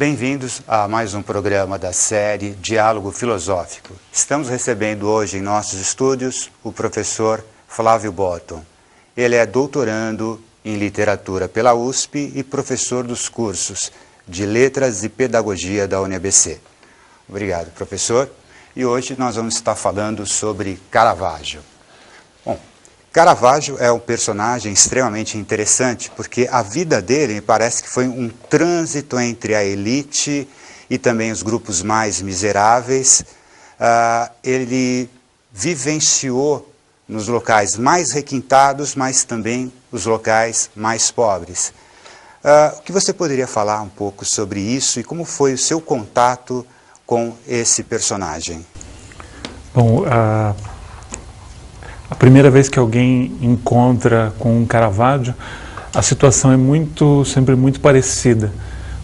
bem-vindos a mais um programa da série Diálogo Filosófico. Estamos recebendo hoje em nossos estúdios o professor Flávio Botton. Ele é doutorando em literatura pela USP e professor dos cursos de Letras e Pedagogia da UniABC. Obrigado, professor. E hoje nós vamos estar falando sobre Caravaggio. Bom, Caravaggio é um personagem extremamente interessante porque a vida dele me parece que foi um trânsito entre a elite e também os grupos mais miseráveis. Ele vivenciou nos locais mais requintados, mas também os locais mais pobres. O que você poderia falar um pouco sobre isso e como foi o seu contato com esse personagem? Bom, a primeira vez que alguém encontra com um Caravaggio, a situação é sempre muito parecida.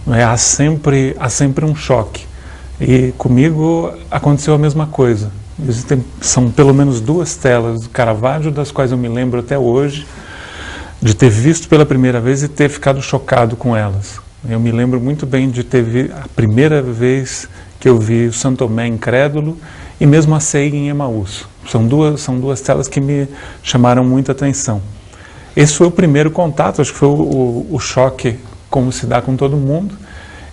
Não é? Há sempre um choque. E comigo aconteceu a mesma coisa. São pelo menos duas telas do Caravaggio, das quais eu me lembro até hoje, de ter visto pela primeira vez e ter ficado chocado com elas. Eu me lembro muito bem de ter visto a primeira vez que eu vi o Santo Tomé incrédulo e mesmo a Ceia em Emaús. São duas telas que me chamaram muita atenção. Esse foi o primeiro contato, acho que foi o choque, como se dá com todo mundo.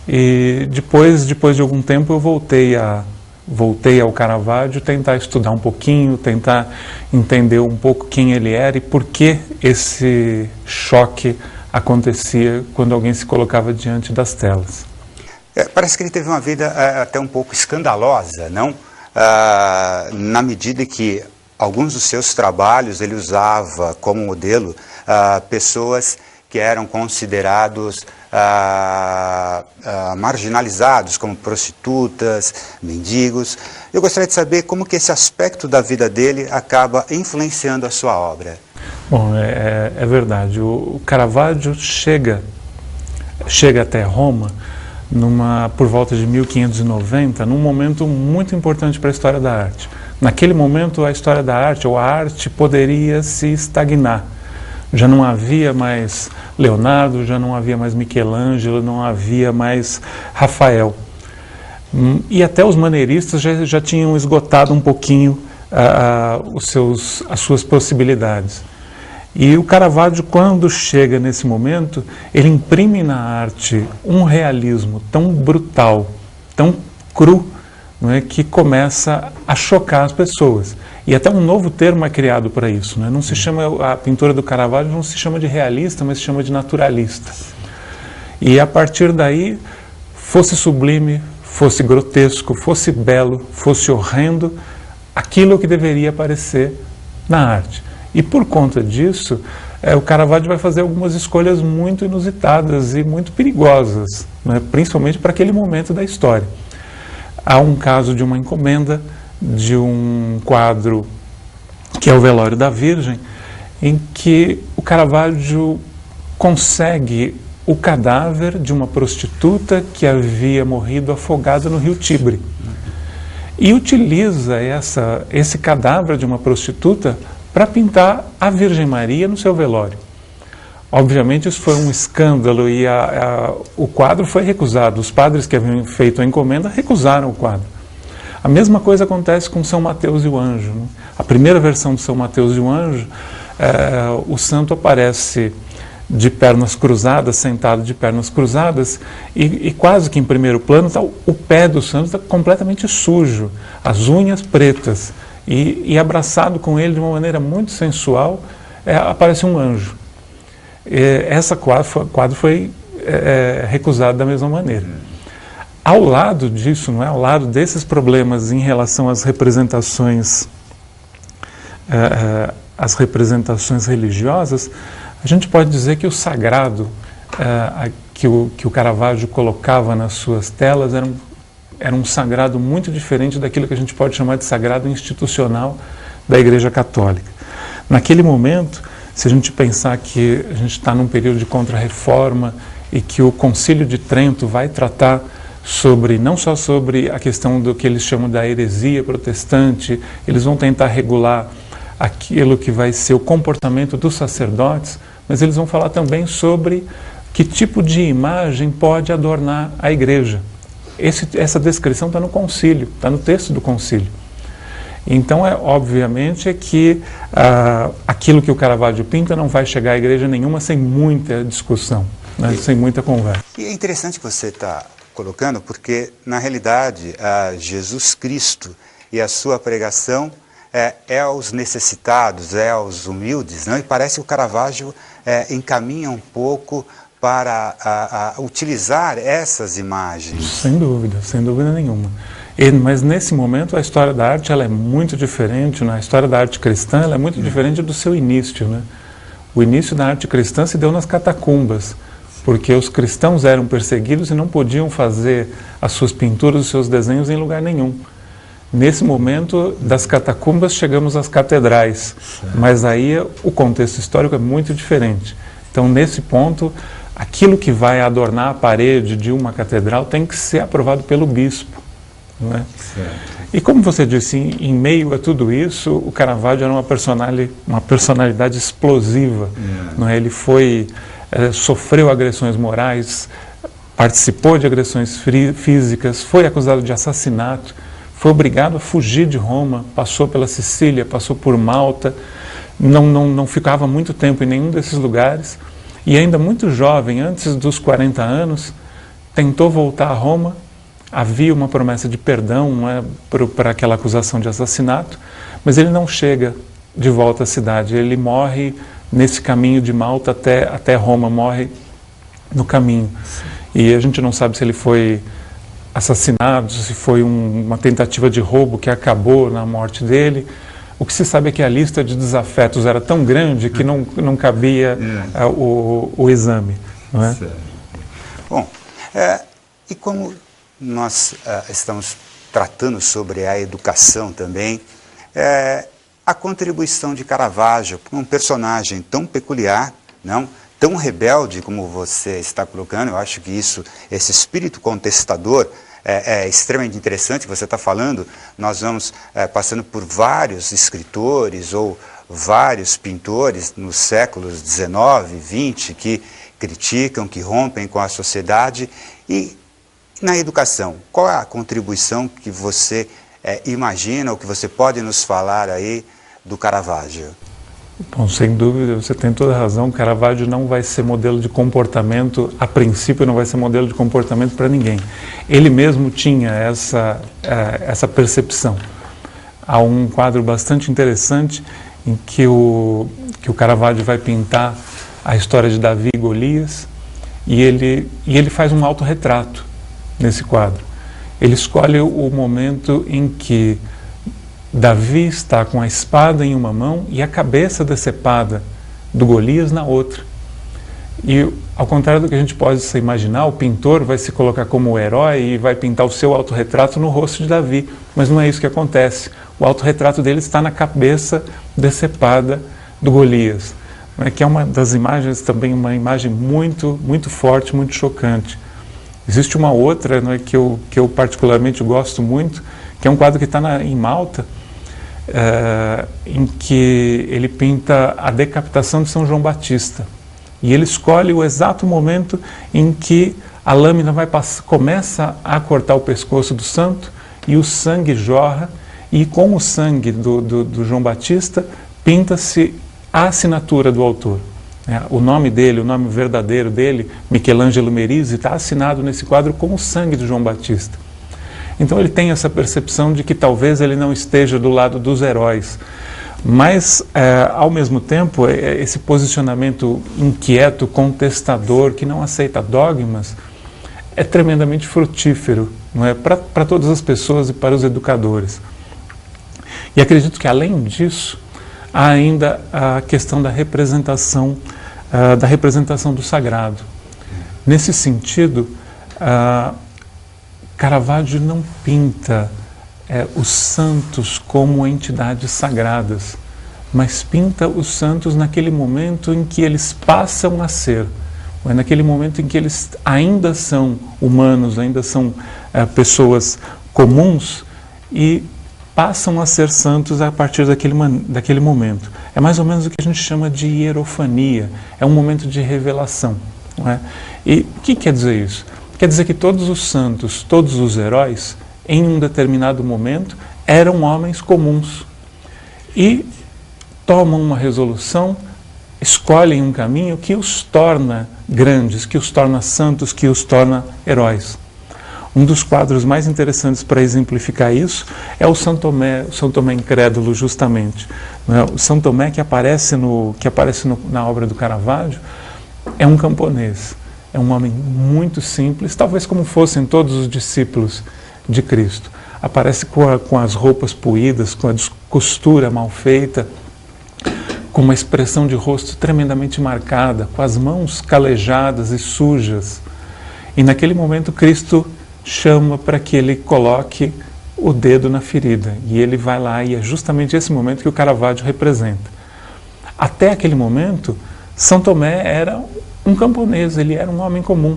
E depois de algum tempo eu voltei ao Caravaggio, tentar estudar um pouquinho, tentar entender um pouco quem ele era e por que esse choque acontecia quando alguém se colocava diante das telas. Parece que ele teve uma vida até um pouco escandalosa, não? Na medida que alguns dos seus trabalhos ele usava como modelo pessoas que eram considerados marginalizados, como prostitutas, mendigos. Eu gostaria de saber como que esse aspecto da vida dele acaba influenciando a sua obra. Bom, é verdade. O Caravaggio chega até Roma por volta de 1590, num momento muito importante para a história da arte. Naquele momento, a história da arte, ou a arte, poderia se estagnar. Já não havia mais Leonardo, já não havia mais Michelangelo, não havia mais Rafael. E até os maneiristas já tinham esgotado um pouquinho as suas possibilidades. E o Caravaggio, quando chega nesse momento, ele imprime na arte um realismo tão brutal, tão cru, não é, que começa a chocar as pessoas. E até um novo termo é criado para isso. Não se chama, a pintura do Caravaggio não se chama de realista, mas se chama de naturalista. E a partir daí, fosse sublime, fosse grotesco, fosse belo, fosse horrendo, aquilo que deveria aparecer na arte. E por conta disso, o Caravaggio vai fazer algumas escolhas muito inusitadas e muito perigosas, né, principalmente para aquele momento da história. Há um caso de uma encomenda de um quadro que é o Velório da Virgem, em que o Caravaggio consegue o cadáver de uma prostituta que havia morrido afogada no rio Tibre. E utiliza esse cadáver de uma prostituta para pintar a Virgem Maria no seu velório. Obviamente isso foi um escândalo e o quadro foi recusado. Os padres que haviam feito a encomenda recusaram o quadro. A mesma coisa acontece com São Mateus e o Anjo. Né? A primeira versão de São Mateus e o Anjo, o santo aparece de pernas cruzadas, sentado de pernas cruzadas, e quase que em primeiro plano o pé do santo está completamente sujo, as unhas pretas, e abraçado com ele de uma maneira muito sensual, aparece um anjo. Esse quadro foi recusado da mesma maneira. Ao lado disso, não é? Ao lado desses problemas em relação às representações religiosas, a gente pode dizer que o sagrado que o Caravaggio colocava nas suas telas era um sagrado muito diferente daquilo que a gente pode chamar de sagrado institucional da Igreja Católica. Naquele momento, se a gente pensar que a gente está num período de Contra-Reforma e que o Concílio de Trento vai tratar não só sobre a questão do que eles chamam da heresia protestante, eles vão tentar regular aquilo que vai ser o comportamento dos sacerdotes, mas eles vão falar também sobre que tipo de imagem pode adornar a igreja. Essa descrição está no concílio, está no texto do concílio. Então, obviamente, que aquilo que o Caravaggio pinta não vai chegar à igreja nenhuma sem muita discussão, né, sem muita conversa. E é interessante que você está colocando, porque, na realidade, Jesus Cristo e a sua pregação é aos necessitados, é aos humildes, não? E parece que o Caravaggio encaminha um pouco para utilizar essas imagens. Sem dúvida nenhuma. Mas nesse momento a história da arte ela é muito diferente, né? A história da arte cristã ela é muito diferente do seu início, né? O início da arte cristã se deu nas catacumbas, porque os cristãos eram perseguidos e não podiam fazer as suas pinturas, os seus desenhos em lugar nenhum. Nesse momento das catacumbas chegamos às catedrais, mas aí o contexto histórico é muito diferente. Então nesse ponto, aquilo que vai adornar a parede de uma catedral tem que ser aprovado pelo bispo. Não é? E como você disse, em meio a tudo isso, o Caravaggio era uma personalidade explosiva. Não é? Ele sofreu agressões morais, participou de agressões físicas, foi acusado de assassinato, foi obrigado a fugir de Roma, passou pela Sicília, passou por Malta, não ficava muito tempo em nenhum desses lugares, e ainda muito jovem, antes dos 40 anos, tentou voltar a Roma. Havia uma promessa de perdão, não é, para aquela acusação de assassinato, mas ele não chega de volta à cidade. Ele morre nesse caminho de Malta até Roma, morre no caminho. E a gente não sabe se ele foi assassinado, se foi uma tentativa de roubo que acabou na morte dele. O que se sabe é que a lista de desafetos era tão grande que não cabia o exame. Não é? Bom, e como nós estamos tratando sobre a educação também, a contribuição de Caravaggio, um personagem tão peculiar, não, tão rebelde como você está colocando, eu acho que esse espírito contestador é extremamente interessante que você está falando. Nós vamos passando por vários escritores ou vários pintores nos séculos 19, 20, que criticam, que rompem com a sociedade. E na educação, qual é a contribuição que você imagina, ou que você pode nos falar aí do Caravaggio? Bom, sem dúvida, você tem toda a razão. Caravaggio não vai ser modelo de comportamento, a princípio não vai ser modelo de comportamento para ninguém. Ele mesmo tinha essa percepção. Há um quadro bastante interessante em que o Caravaggio vai pintar a história de Davi e Golias, e ele faz um autorretrato nesse quadro. Ele escolhe o momento em que Davi está com a espada em uma mão e a cabeça decepada do Golias na outra. E, ao contrário do que a gente pode se imaginar, o pintor vai se colocar como o herói e vai pintar o seu autorretrato no rosto de Davi. Mas não é isso que acontece. O autorretrato dele está na cabeça decepada do Golias. Que é uma das imagens, também uma imagem muito, muito forte, muito chocante. Existe uma outra, não é, que eu particularmente gosto muito, que é um quadro que está em Malta, em que ele pinta a decapitação de São João Batista. E ele escolhe o exato momento em que a lâmina começa a cortar o pescoço do santo e o sangue jorra, e com o sangue do João Batista pinta-se a assinatura do autor. O nome dele, o nome verdadeiro dele, Michelangelo Merisi, está assinado nesse quadro com o sangue de João Batista. Então ele tem essa percepção de que talvez ele não esteja do lado dos heróis, mas ao mesmo tempo esse posicionamento inquieto, contestador, que não aceita dogmas, é tremendamente frutífero, não é, para todas as pessoas e para os educadores. E acredito que além disso há ainda a questão da representação do sagrado. Nesse sentido, Caravaggio não pinta os santos como entidades sagradas, mas pinta os santos naquele momento em que eles passam a ser, naquele momento em que eles ainda são humanos, ainda são pessoas comuns e passam a ser santos a partir daquele momento. É mais ou menos o que a gente chama de hierofania, é um momento de revelação. não é? E o que quer dizer isso? Quer dizer que todos os santos, todos os heróis, em um determinado momento, eram homens comuns e tomam uma resolução, escolhem um caminho que os torna grandes, que os torna santos, que os torna heróis. Um dos quadros mais interessantes para exemplificar isso é o São Tomé Incrédulo, justamente. O São Tomé que aparece na obra do Caravaggio é um camponês, é um homem muito simples, talvez como fossem todos os discípulos de Cristo. Aparece com as roupas poídas, com a costura mal feita, com uma expressão de rosto tremendamente marcada, com as mãos calejadas e sujas. E naquele momento Cristo chama para que ele coloque o dedo na ferida. E ele vai lá, e é justamente esse momento que o Caravaggio representa. Até aquele momento, São Tomé era um camponês, ele era um homem comum.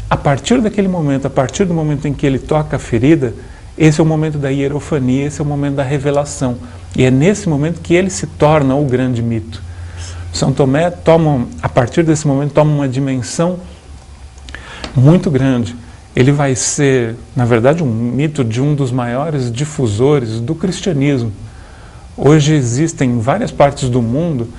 A partir daquele momento, a partir do momento em que ele toca a ferida, esse é o momento da hierofania, esse é o momento da revelação. E é nesse momento que ele se torna o grande mito. São Tomé a partir desse momento, toma uma dimensão muito grande. Ele vai ser, na verdade, um mito de um dos maiores difusores do cristianismo. Hoje existem em várias partes do mundo,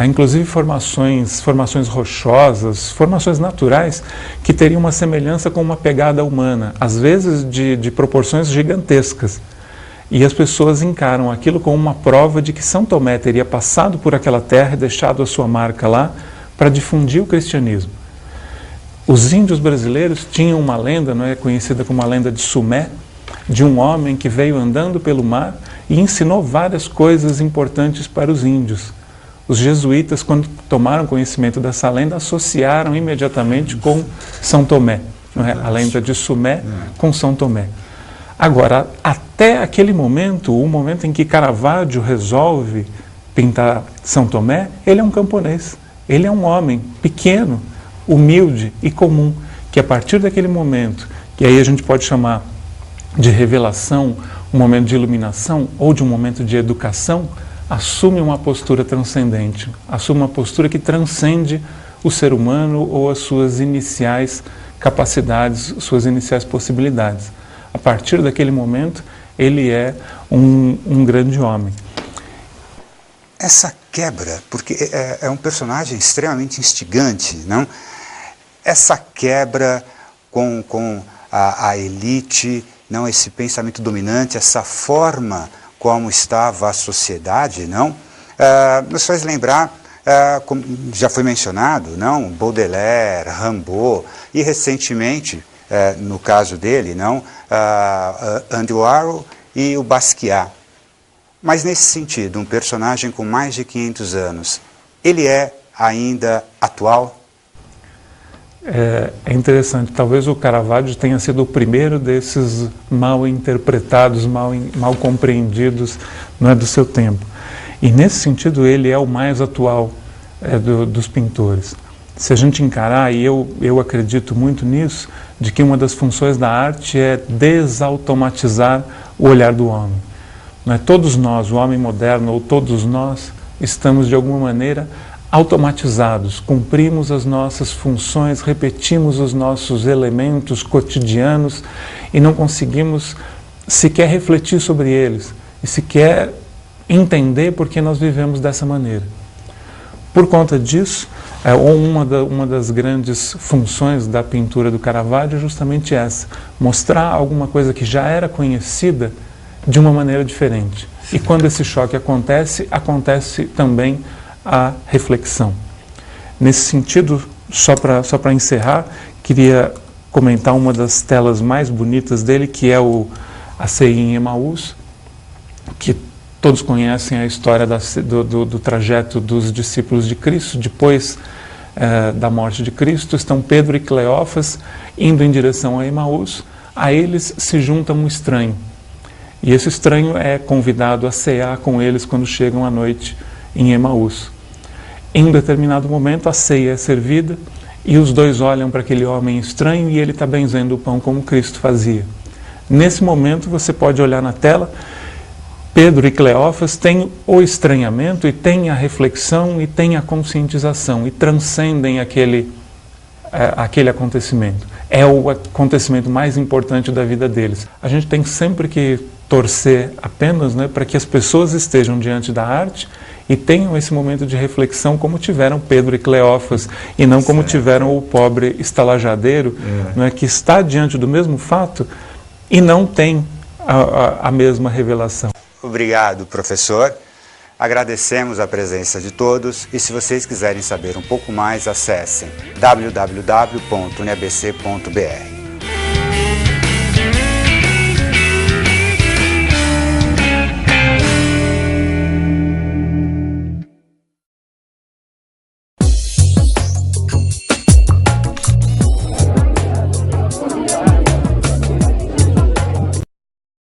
inclusive formações rochosas, formações naturais, que teriam uma semelhança com uma pegada humana, às vezes de proporções gigantescas. E as pessoas encaram aquilo como uma prova de que São Tomé teria passado por aquela terra e deixado a sua marca lá para difundir o cristianismo. Os índios brasileiros tinham uma lenda, não é, conhecida como a lenda de Sumé, de um homem que veio andando pelo mar e ensinou várias coisas importantes para os índios. Os jesuítas, quando tomaram conhecimento dessa lenda, associaram imediatamente com São Tomé, não é? A lenda de Sumé com São Tomé. Agora, até aquele momento, o momento em que Caravaggio resolve pintar São Tomé, ele é um camponês, ele é um homem pequeno, humilde e comum, que a partir daquele momento, que aí a gente pode chamar de revelação, um momento de iluminação ou de um momento de educação, assume uma postura transcendente, assume uma postura que transcende o ser humano ou as suas iniciais capacidades, suas iniciais possibilidades. A partir daquele momento, ele é um grande homem. Essa quebra, porque é um personagem extremamente instigante, não? Essa quebra com a elite, não, esse pensamento dominante, essa forma como estava a sociedade, não? Nos faz lembrar, como já foi mencionado, não? Baudelaire, Rimbaud e recentemente, no caso dele, não? Andy Warhol e o Basquiat. Mas nesse sentido, um personagem com mais de 500 anos, ele é ainda atual? É interessante, talvez o Caravaggio tenha sido o primeiro desses mal interpretados, mal compreendidos, não é, do seu tempo. E nesse sentido ele é o mais atual dos pintores. Se a gente encarar, e eu acredito muito nisso, de que uma das funções da arte é desautomatizar o olhar do homem. Não é? Todos nós, o homem moderno, ou todos nós, estamos de alguma maneira automatizados, cumprimos as nossas funções, repetimos os nossos elementos cotidianos e não conseguimos sequer refletir sobre eles e sequer entender por que nós vivemos dessa maneira. Por conta disso, uma das grandes funções da pintura do Caravaggio é justamente essa, mostrar alguma coisa que já era conhecida de uma maneira diferente. E quando esse choque acontece também a reflexão. Nesse sentido, só para encerrar, queria comentar uma das telas mais bonitas dele, que é a ceia em Emaús, que todos conhecem a história do trajeto dos discípulos de Cristo. Depois da morte de Cristo, estão Pedro e Cleófas indo em direção a Emaús. A eles se junta um estranho. E esse estranho é convidado a cear com eles quando chegam à noite em Emaús. Em um determinado momento, a ceia é servida e os dois olham para aquele homem estranho e ele está benzendo o pão como Cristo fazia. Nesse momento, você pode olhar na tela, Pedro e Cleófas têm o estranhamento e têm a reflexão e têm a conscientização e transcendem aquele acontecimento. É o acontecimento mais importante da vida deles. A gente tem sempre que torcer apenas, né, para que as pessoas estejam diante da arte e tenham esse momento de reflexão como tiveram Pedro e Cleófas, e não como tiveram o pobre estalajadeiro, né, que está diante do mesmo fato e não tem a mesma revelação. Obrigado, professor. Agradecemos a presença de todos e se vocês quiserem saber um pouco mais, acessem www.unabc.br.